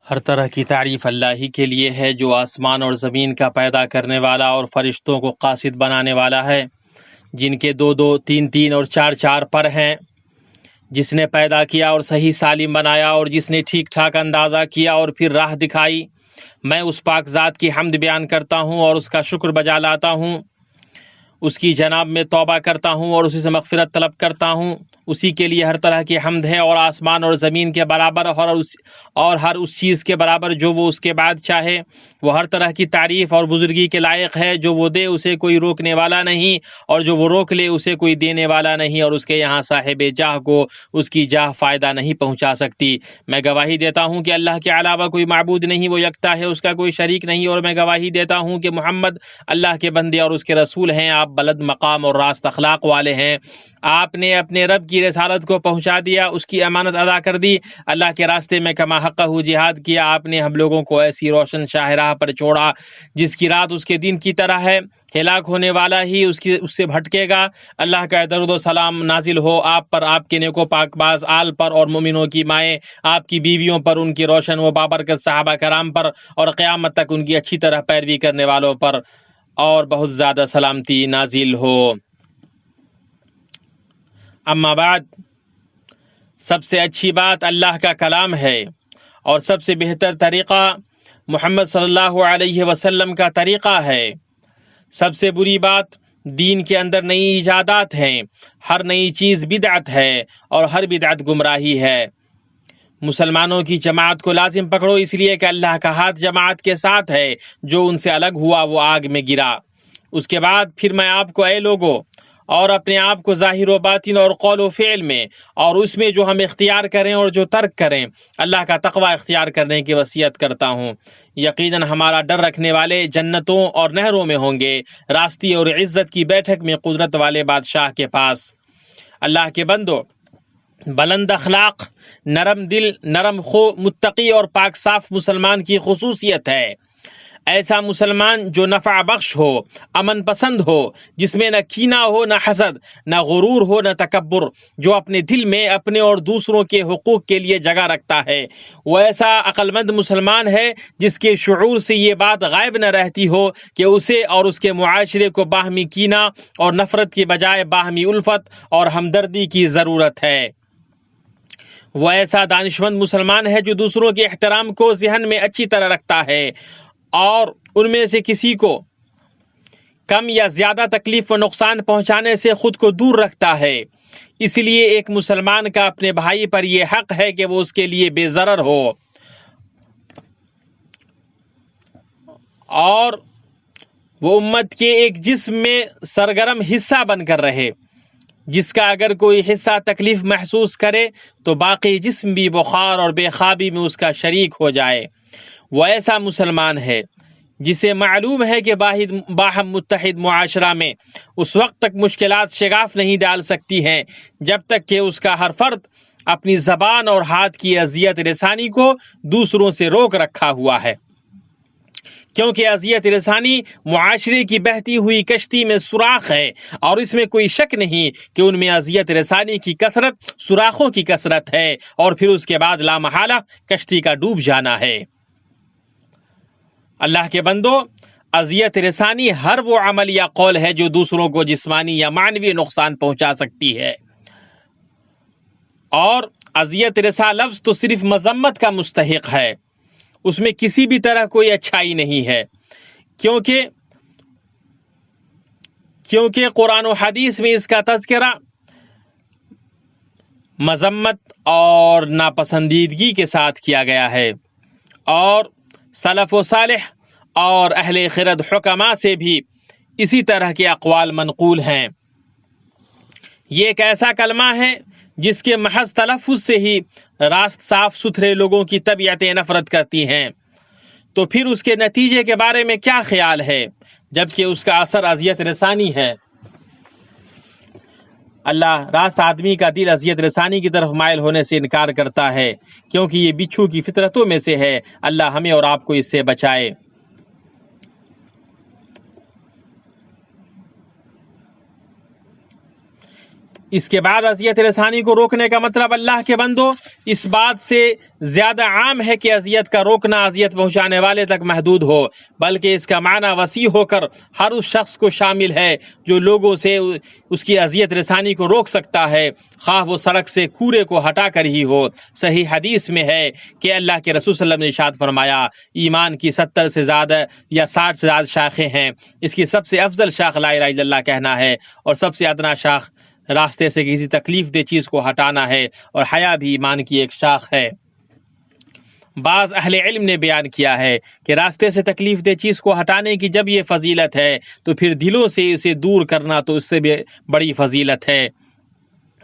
ہر طرح کی تعریف اللہ ہی کے لیے ہے، جو آسمان اور زمین کا پیدا کرنے والا اور فرشتوں کو قاصد بنانے والا ہے، جن کے دو دو، تین تین اور چار چار پر ہیں، جس نے پیدا کیا اور صحیح سالم بنایا، اور جس نے ٹھیک ٹھاک اندازہ کیا اور پھر راہ دکھائی۔ میں اس پاک ذات کی حمد بیان کرتا ہوں اور اس کا شکر بجا لاتا ہوں، اس کی جناب میں توبہ کرتا ہوں اور اسی سے مغفرت طلب کرتا ہوں۔ اسی کے لیے ہر طرح کی حمد ہے، اور آسمان اور زمین کے برابر اور ہر اس چیز کے برابر جو وہ اس کے بعد چاہے۔ وہ ہر طرح کی تعریف اور بزرگی کے لائق ہے، جو وہ دے اسے کوئی روکنے والا نہیں، اور جو وہ روک لے اسے کوئی دینے والا نہیں، اور اس کے یہاں صاحب جاہ کو اس کی جاہ فائدہ نہیں پہنچا سکتی۔ میں گواہی دیتا ہوں کہ اللہ کے علاوہ کوئی معبود نہیں، وہ یکتا ہے، اس کا کوئی شریک نہیں، اور میں گواہی دیتا ہوں کہ محمد اللہ کے بندے اور اس کے رسول ہیں۔ آپ بلند مقام اور راست اخلاق والے ہیں۔ آپ نے اپنے رب کی رسالت کو پہنچا دیا، اس کی امانت ادا کر دی، اللہ کے راستے میں کما حقہ جہاد کیا۔ آپ نے ہم لوگوں کو ایسی روشن شاہراہ پر چھوڑا جس کی رات اس کے دن کی طرح ہے، ہلاک ہونے والا ہی اس سے بھٹکے گا۔ اللہ کا درود و سلام نازل ہو آپ پر، آپ کے نیک و پاک باز آل پر، اور مومنوں کی مائیں آپ کی بیویوں پر، ان کی روشن و بابرکت صحابہ کرام پر، اور قیامت تک ان کی اچھی طرح پیروی کرنے والوں پر اور بہت زیادہ سلامتی نازل ہو۔ اما بعد، سب سے اچھی بات اللہ کا کلام ہے، اور سب سے بہتر طریقہ محمد صلی اللہ علیہ وسلم کا طریقہ ہے۔ سب سے بری بات دین کے اندر نئی ایجادات ہیں، ہر نئی چیز بدعت ہے، اور ہر بدعت گمراہی ہے۔ مسلمانوں کی جماعت کو لازم پکڑو، اس لیے کہ اللہ کا ہاتھ جماعت کے ساتھ ہے، جو ان سے الگ ہوا وہ آگ میں گرا۔ اس کے بعد پھر میں آپ کو اے لوگو، اور اپنے آپ کو ظاہر و باطن اور قول و فعل میں، اور اس میں جو ہم اختیار کریں اور جو ترک کریں، اللہ کا تقوی اختیار کرنے کی وصیت کرتا ہوں۔ یقیناً ہمارا ڈر رکھنے والے جنتوں اور نہروں میں ہوں گے، راستی اور عزت کی بیٹھک میں قدرت والے بادشاہ کے پاس۔ اللہ کے بندو، بلند اخلاق، نرم دل، نرم خو، متقی اور پاک صاف مسلمان کی خصوصیت ہے۔ ایسا مسلمان جو نفع بخش ہو، امن پسند ہو، جس میں نہ کینہ ہو، نہ حسد، نہ غرور ہو، نہ تکبر، جو اپنے دل میں اپنے اور دوسروں کے حقوق کے لیے جگہ رکھتا ہے، وہ ایسا عقل مند مسلمان ہے جس کے شعور سے یہ بات غائب نہ رہتی ہو کہ اسے اور اس کے معاشرے کو باہمی کینہ اور نفرت کی بجائے باہمی الفت اور ہمدردی کی ضرورت ہے۔ وہ ایسا دانشمند مسلمان ہے جو دوسروں کے احترام کو ذہن میں اچھی طرح رکھتا ہے، اور ان میں سے کسی کو کم یا زیادہ تکلیف و نقصان پہنچانے سے خود کو دور رکھتا ہے۔ اس لیے ایک مسلمان کا اپنے بھائی پر یہ حق ہے کہ وہ اس کے لیے بے ضرر ہو، اور وہ امت کے ایک جسم میں سرگرم حصہ بن کر رہے، جس کا اگر کوئی حصہ تکلیف محسوس کرے تو باقی جسم بھی بخار اور بے خوابی میں اس کا شریک ہو جائے۔ وہ ایسا مسلمان ہے جسے معلوم ہے کہ باہم متحد معاشرہ میں اس وقت تک مشکلات شگاف نہیں ڈال سکتی ہیں جب تک کہ اس کا ہر فرد اپنی زبان اور ہاتھ کی اذیت رسانی کو دوسروں سے روک رکھا ہوا ہے، کیونکہ اذیت رسانی معاشرے کی بہتی ہوئی کشتی میں سوراخ ہے، اور اس میں کوئی شک نہیں کہ ان میں اذیت رسانی کی کثرت سوراخوں کی کثرت ہے، اور پھر اس کے بعد لامحالہ کشتی کا ڈوب جانا ہے۔ اللہ کے بندو، اذیت رسانی ہر وہ عمل یا قول ہے جو دوسروں کو جسمانی یا معنوی نقصان پہنچا سکتی ہے، اور اذیت رسا لفظ تو صرف مذمت کا مستحق ہے، اس میں کسی بھی طرح کوئی اچھائی نہیں ہے، کیونکہ قرآن و حدیث میں اس کا تذکرہ مذمت اور ناپسندیدگی کے ساتھ کیا گیا ہے، اور سلف و صالح اور اہل خرد حکماء سے بھی اسی طرح کے اقوال منقول ہیں۔ یہ ایک ایسا کلمہ ہے جس کے محض تلفظ سے ہی راست صاف ستھرے لوگوں کی طبیعتیں نفرت کرتی ہیں، تو پھر اس کے نتیجے کے بارے میں کیا خیال ہے جبکہ اس کا اثر اذیت رسانی ہے۔ اللہ راست آدمی کا دل اذیت رسانی کی طرف مائل ہونے سے انکار کرتا ہے، کیونکہ یہ بچھو کی فطرتوں میں سے ہے۔ اللہ ہمیں اور آپ کو اس سے بچائے۔ اس کے بعد اذیت رسانی کو روکنے کا مطلب اللہ کے بندو اس بات سے زیادہ عام ہے کہ اذیت کا روکنا اذیت پہنچانے والے تک محدود ہو، بلکہ اس کا معنی وسیع ہو کر ہر اس شخص کو شامل ہے جو لوگوں سے اس کی اذیت رسانی کو روک سکتا ہے، خواہ وہ سڑک سے کوڑے کو ہٹا کر ہی ہو۔ صحیح حدیث میں ہے کہ اللہ کے رسول صلی اللہ علیہ وسلم نے ارشاد فرمایا، ایمان کی 70 سے زیادہ یا 60 سے زیادہ شاخیں ہیں، اس کی سب سے افضل شاخ لا الہ الا اللہ کہنا ہے، اور سب سے ادنا شاخ راستے سے کسی تکلیف دہ چیز کو ہٹانا ہے، اور حیا بھی ایمان کی ایک شاخ ہے۔ بعض اہل علم نے بیان کیا ہے کہ راستے سے تکلیف دہ چیز کو ہٹانے کی جب یہ فضیلت ہے تو پھر دلوں سے اسے دور کرنا تو اس سے بھی بڑی فضیلت ہے۔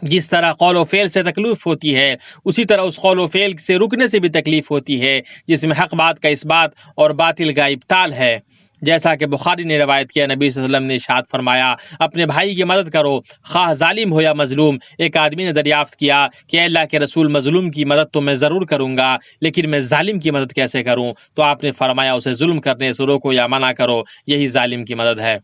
جس طرح قول و فعل سے تکلیف ہوتی ہے، اسی طرح اس قول و فعل سے رکنے سے بھی تکلیف ہوتی ہے جس میں حق بات کا اثبات اور باطل کا ابطال ہے۔ جیسا کہ بخاری نے روایت کیا، نبی صلی اللہ علیہ وسلم نے ارشاد فرمایا، اپنے بھائی کی مدد کرو خواہ ظالم ہو یا مظلوم۔ ایک آدمی نے دریافت کیا کہ اے اللہ کے رسول، مظلوم کی مدد تو میں ضرور کروں گا، لیکن میں ظالم کی مدد کیسے کروں؟ تو آپ نے فرمایا، اسے ظلم کرنے سے روکو یا منع کرو، یہی ظالم کی مدد ہے۔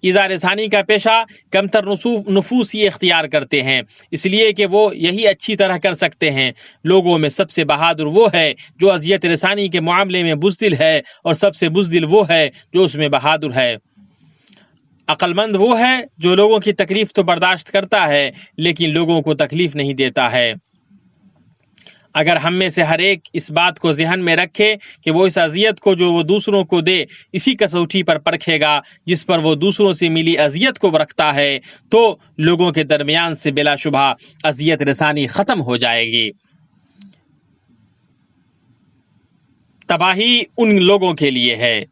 ایذا رسانی کا پیشہ کمتر نفوس ہی اختیار کرتے ہیں، اس لیے کہ وہ یہی اچھی طرح کر سکتے ہیں۔ لوگوں میں سب سے بہادر وہ ہے جو اذیت رسانی کے معاملے میں بزدل ہے، اور سب سے بزدل وہ ہے جو اس میں بہادر ہے۔ عقل مند وہ ہے جو لوگوں کی تکلیف تو برداشت کرتا ہے لیکن لوگوں کو تکلیف نہیں دیتا ہے۔ اگر ہم میں سے ہر ایک اس بات کو ذہن میں رکھے کہ وہ اس اذیت کو جو وہ دوسروں کو دے اسی کسوٹی پر پرکھے گا جس پر وہ دوسروں سے ملی اذیت کو رکھتا ہے، تو لوگوں کے درمیان سے بلا شبہ اذیت رسانی ختم ہو جائے گی۔ تباہی ان لوگوں کے لیے ہے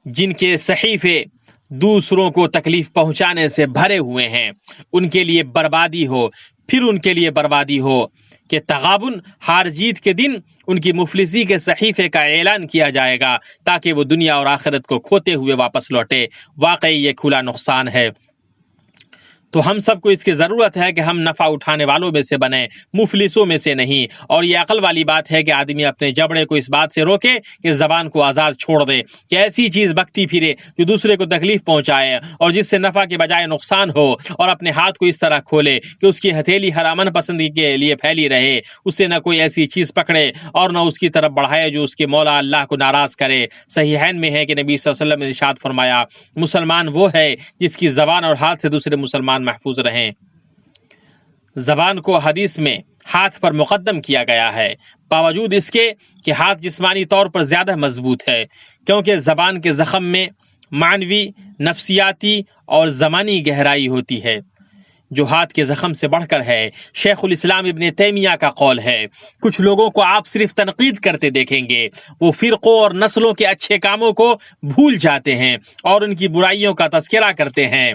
جن کے صحیفے دوسروں کو تکلیف پہنچانے سے بھرے ہوئے ہیں، ان کے لیے بربادی ہو، پھر ان کے لیے بربادی ہو کہ تغابن ہار جیت کے دن ان کی مفلسی کے صحیفے کا اعلان کیا جائے گا تاکہ وہ دنیا اور آخرت کو کھوتے ہوئے واپس لوٹے۔ واقعی یہ کھلا نقصان ہے۔ تو ہم سب کو اس کی ضرورت ہے کہ ہم نفع اٹھانے والوں میں سے بنیں، مفلسوں میں سے نہیں۔ اور یہ عقل والی بات ہے کہ آدمی اپنے جبڑے کو اس بات سے روکے کہ زبان کو آزاد چھوڑ دے کہ ایسی چیز بکتی پھرے جو دوسرے کو تکلیف پہنچائے اور جس سے نفع کے بجائے نقصان ہو، اور اپنے ہاتھ کو اس طرح کھولے کہ اس کی ہتھیلی ہر امن پسندی کے لیے پھیلی رہے، اس سے نہ کوئی ایسی چیز پکڑے اور نہ اس کی طرف بڑھائے جو اس کے مولا اللہ کو ناراض کرے۔ صحیحین میں ہے کہ نبی صلی اللہ علیہ وسلم نے ارشاد فرمایا، مسلمان وہ ہے جس کی زبان اور ہاتھ سے دوسرے مسلمان محفوظ رہیں۔ زبان کو حدیث میں ہاتھ پر مقدم کیا گیا ہے، باوجود اس کے کہ ہاتھ جسمانی طور پر زیادہ مضبوط ہے، کیونکہ زبان کے زخم میں معنوی، نفسیاتی اور زمانی گہرائی ہوتی ہے جو ہاتھ کے زخم سے بڑھ کر ہے۔ شیخ الاسلام ابن تیمیہ کا قول ہے، کچھ لوگوں کو آپ صرف تنقید کرتے دیکھیں گے، وہ فرقوں اور نسلوں کے اچھے کاموں کو بھول جاتے ہیں اور ان کی برائیوں کا تذکرہ کرتے ہیں۔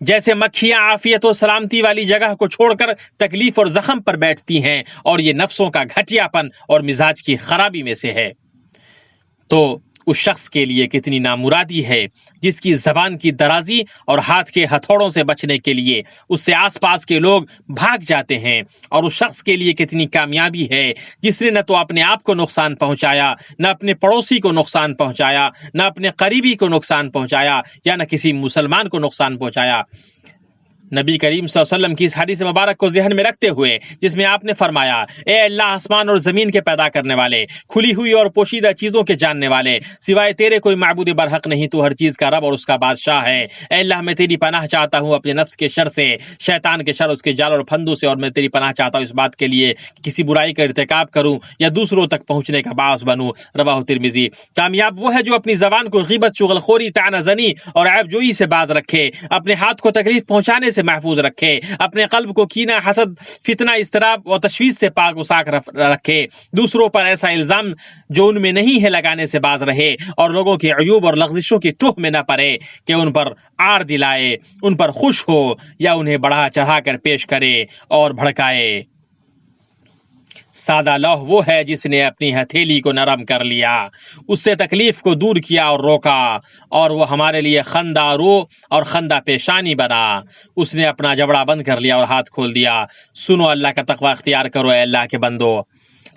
جیسے مکھیاں عافیت و سلامتی والی جگہ کو چھوڑ کر تکلیف اور زخم پر بیٹھتی ہیں، اور یہ نفسوں کا گھٹیا پن اور مزاج کی خرابی میں سے ہے، تو اس شخص کے لیے کتنی نامرادی ہے جس کی زبان کی درازی اور ہاتھ کے ہتھوڑوں سے بچنے کے لیے اس سے آس پاس کے لوگ بھاگ جاتے ہیں، اور اس شخص کے لیے کتنی کامیابی ہے جس نے نہ تو اپنے آپ کو نقصان پہنچایا، نہ اپنے پڑوسی کو نقصان پہنچایا، نہ اپنے قریبی کو نقصان پہنچایا، یا نہ کسی مسلمان کو نقصان پہنچایا۔ نبی کریم صلی اللہ علیہ وسلم کی اس حدیث مبارک کو ذہن میں رکھتے ہوئے جس میں آپ نے فرمایا، اے اللہ آسمان اور زمین کے پیدا کرنے والے، کھلی ہوئی اور پوشیدہ چیزوں کے جاننے والے، سوائے تیرے کوئی معبود برحق نہیں، تو ہر چیز کا رب اور اس کا بادشاہ ہے۔ اے اللہ میں تیری پناہ چاہتا ہوں اپنے نفس کے شر سے، شیطان کے شر، اس کے جال اور پھندوں سے، اور میں تیری پناہ چاہتا ہوں اس بات کے لیے کہ کسی برائی کا ارتکاب کروں یا دوسروں تک پہنچنے کا باعث بنوں۔ رواہ ترمذی۔ کامیاب وہ ہے جو اپنی زبان کو غیبت، چغل خوری، طعنہ زنی اور عیب جوئی سے باز رکھے، اپنے ہاتھ کو تکلیف پہنچانے سے محفوظ رکھے، اپنے قلب کو کینہ، حسد، فتنہ، اضطراب اور تشویش سے پاک و صاف رکھے، دوسروں پر ایسا الزام جو ان میں نہیں ہے لگانے سے باز رہے، اور لوگوں کے عیوب اور لغزشوں کی ٹوہ میں نہ پڑے کہ ان پر آر دلائے، ان پر خوش ہو یا انہیں بڑھا چڑھا کر پیش کرے اور بھڑکائے۔ سادہ لوح وہ ہے جس نے اپنی ہتھیلی کو نرم کر لیا، اس سے تکلیف کو دور کیا اور روکا، اور وہ ہمارے لیے خندہ رو اور خندہ پیشانی بنا۔ اس نے اپنا جبڑا بند کر لیا اور ہاتھ کھول دیا۔ سنو، اللہ کا تقوی اختیار کرو اے اللہ کے بندو۔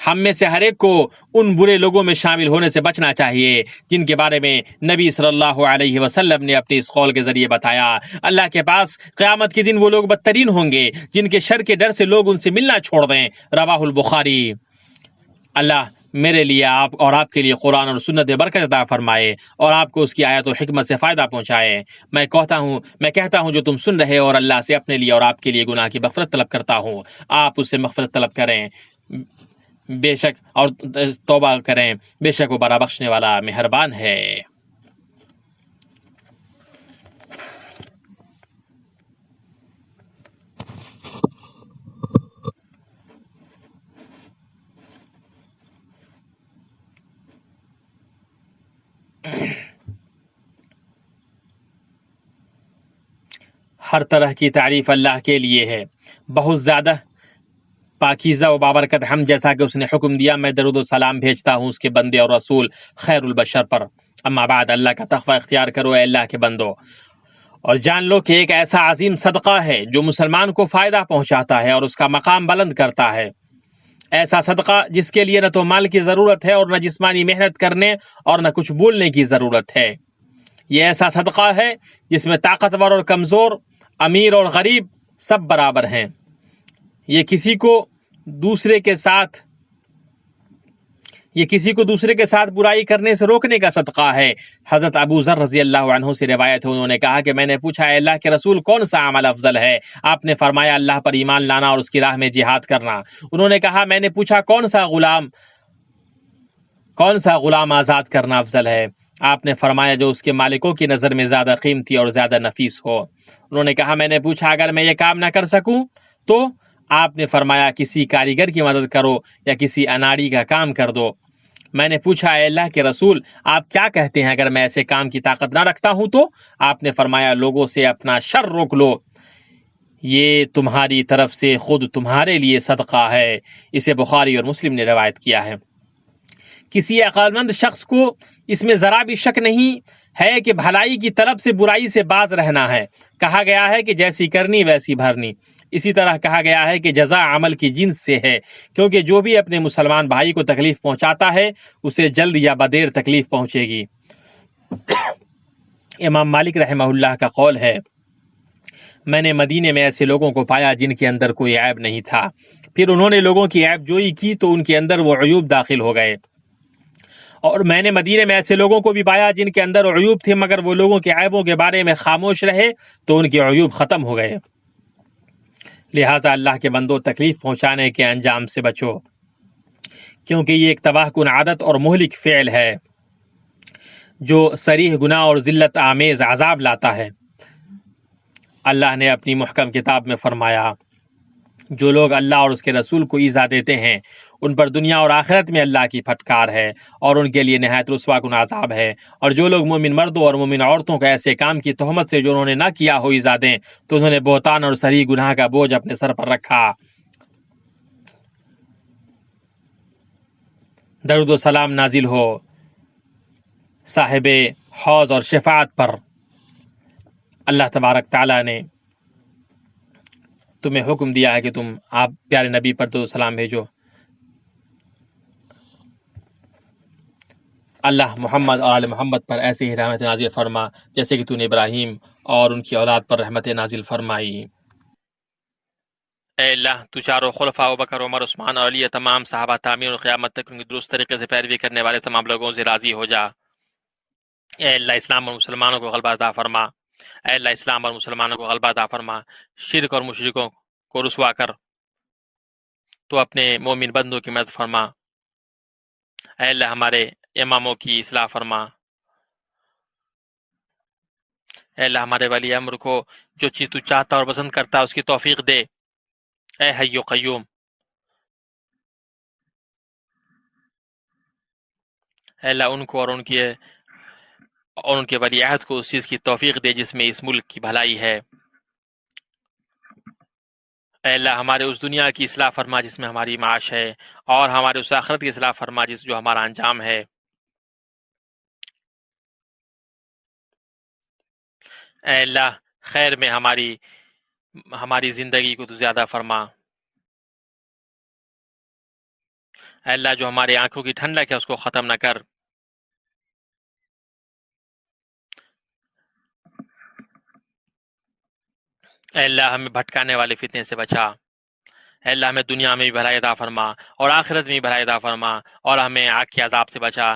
ہم میں سے ہر ایک کو ان برے لوگوں میں شامل ہونے سے بچنا چاہیے جن کے بارے میں نبی صلی اللہ علیہ وسلم نے اپنی اس قول کے ذریعے بتایا۔ اللہ کے پاس قیامت کے دن وہ لوگ بدترین ہوں گے جن کے شر کے ڈر سے لوگ ان سے ملنا چھوڑ دیں۔ رواہ البخاری۔ اللہ میرے لیے آپ اور آپ کے لیے قرآن اور سنت برکت عطا فرمائے اور آپ کو اس کی آیت و حکمت سے فائدہ پہنچائے۔ میں کہتا ہوں جو تم سن رہے ہو، اور اللہ سے اپنے لیے اور آپ کے لیے گناہ کی مغفرت طلب کرتا ہوں۔ آپ اس سے مغفرت طلب کریں، بے شک، اور توبہ کریں، بے شک وہ بڑا بخشنے والا مہربان ہے۔ ہر طرح کی تعریف اللہ کے لیے ہے، بہت زیادہ پاکیزہ و بابرکت ہم، جیسا کہ اس نے حکم دیا میں درود و سلام بھیجتا ہوں اس کے بندے اور رسول خیر البشر پر۔ اما بعد، اللہ کا تقوی اختیار کرو اے اللہ کے بندو، اور جان لو کہ ایک ایسا عظیم صدقہ ہے جو مسلمان کو فائدہ پہنچاتا ہے اور اس کا مقام بلند کرتا ہے۔ ایسا صدقہ جس کے لیے نہ تو مال کی ضرورت ہے اور نہ جسمانی محنت کرنے اور نہ کچھ بولنے کی ضرورت ہے۔ یہ ایسا صدقہ ہے جس میں طاقتور اور کمزور، امیر اور غریب سب برابر ہیں۔ یہ کسی کو دوسرے کے ساتھ برائی کرنے سے روکنے کا صدقہ ہے۔ حضرت ابو ذر رضی اللہ عنہ سے روایت ہے، انہوں نے کہا کہ میں نے پوچھا اے اللہ کے رسول کون سا عمل افضل ہے؟ آپ نے فرمایا اللہ پر ایمان لانا اور اس کی راہ میں جہاد کرنا۔ انہوں نے کہا میں نے پوچھا کون سا غلام آزاد کرنا افضل ہے؟ آپ نے فرمایا جو اس کے مالکوں کی نظر میں زیادہ قیمتی اور زیادہ نفیس ہو۔ انہوں نے کہا میں نے پوچھا اگر میں یہ کام نہ کر سکوں تو؟ آپ نے فرمایا کسی کاریگر کی مدد کرو یا کسی اناڑی کا کام کر دو۔ میں نے پوچھا اے اللہ کے رسول آپ کیا کہتے ہیں اگر میں ایسے کام کی طاقت نہ رکھتا ہوں تو؟ آپ نے فرمایا لوگوں سے اپنا شر روک لو، یہ تمہاری طرف سے خود تمہارے لیے صدقہ ہے۔ اسے بخاری اور مسلم نے روایت کیا ہے۔ کسی عقل مند شخص کو اس میں ذرا بھی شک نہیں ہے کہ بھلائی کی طلب سے برائی سے باز رہنا ہے۔ کہا گیا ہے کہ جیسی کرنی ویسی بھرنی۔ اسی طرح کہا گیا ہے کہ جزا عمل کی جنس سے ہے، کیونکہ جو بھی اپنے مسلمان بھائی کو تکلیف پہنچاتا ہے اسے جلد یا بدیر تکلیف پہنچے گی۔ امام مالک رحمہ اللہ کا قول ہے میں نے مدینے میں ایسے لوگوں کو پایا جن کے اندر کوئی عیب نہیں تھا، پھر انہوں نے لوگوں کی عیب جوئی کی تو ان کے اندر وہ عیوب داخل ہو گئے، اور میں نے مدینے میں ایسے لوگوں کو بھی پایا جن کے اندر عیوب تھے مگر وہ لوگوں کے عیبوں کے بارے میں خاموش رہے تو ان کے عیوب ختم ہو گئے۔ لہٰذا اللہ کے بندو تکلیف پہنچانے کے انجام سے بچو، کیونکہ یہ ایک تباہ کن عادت اور مہلک فعل ہے جو صریح گناہ اور ذلت آمیز عذاب لاتا ہے۔ اللہ نے اپنی محکم کتاب میں فرمایا جو لوگ اللہ اور اس کے رسول کو ایذا دیتے ہیں ان پر دنیا اور آخرت میں اللہ کی پھٹکار ہے اور ان کے لیے نہایت رسوا کن عذاب ہے، اور جو لوگ مومن مردوں اور مومن عورتوں کو ایسے کام کی تہمت سے جو انہوں نے نہ کیا ہو ایذا دیں تو انہوں نے بہتان اور صریح گناہ کا بوجھ اپنے سر پر رکھا۔ درود و سلام نازل ہو صاحب حوض اور شفاعت پر۔ اللہ تبارک تعالیٰ نے تمہیں حکم دیا ہے کہ تم آپ پیارے نبی پر درود و سلام بھیجو۔ اللہ محمد اور آل محمد پر ایسے ہی رحمت نازل فرما جیسے کہ تو نے ابراہیم اور ان کی اولاد پر رحمت نازل فرمائی۔ اے اللہ تو چاروں خلفاء ابوبکر عمر عثمان اور علی تمام صحابہ تابعین اور قیامت تک ان کی درست طریقے سے پیروی کرنے والے تمام لوگوں سے راضی ہو جا۔ اے اللہ اسلام اور مسلمانوں کو غلبہ عطا فرما، اے اللہ اسلام اور مسلمانوں کو غلبہ عطا فرما، شرک اور مشرکوں کو رسوا کر تو اپنے مومن بندوں کی مدد فرما۔ اے اللہ ہمارے اماموں کی اصلاح فرما، اے اللہ ہمارے ولی امر کو جو چیز تو چاہتا اور پسند کرتا اس کی توفیق دے۔ اے حی و قیوم، اے اللہ ان کو اور ان کے ولی عہد کو اس چیز کی توفیق دے جس میں اس ملک کی بھلائی ہے۔ اے اللہ ہمارے اس دنیا کی اصلاح فرما جس میں ہماری معاش ہے، اور ہمارے اس آخرت کی اصلاح فرما جو ہمارا انجام ہے۔ اے اللہ خیر میں ہماری زندگی کو تو زیادہ فرما، اے اللہ جو ہماری آنکھوں کی ٹھنڈک ہے اس کو ختم نہ کر۔ اے اللہ ہمیں بھٹکانے والے فتنے سے بچا۔ اے اللہ ہمیں دنیا میں بھی بھلائی عطا فرما اور آخرت میں بھی بھلائی عطا فرما، اور ہمیں آگ کے عذاب سے بچا۔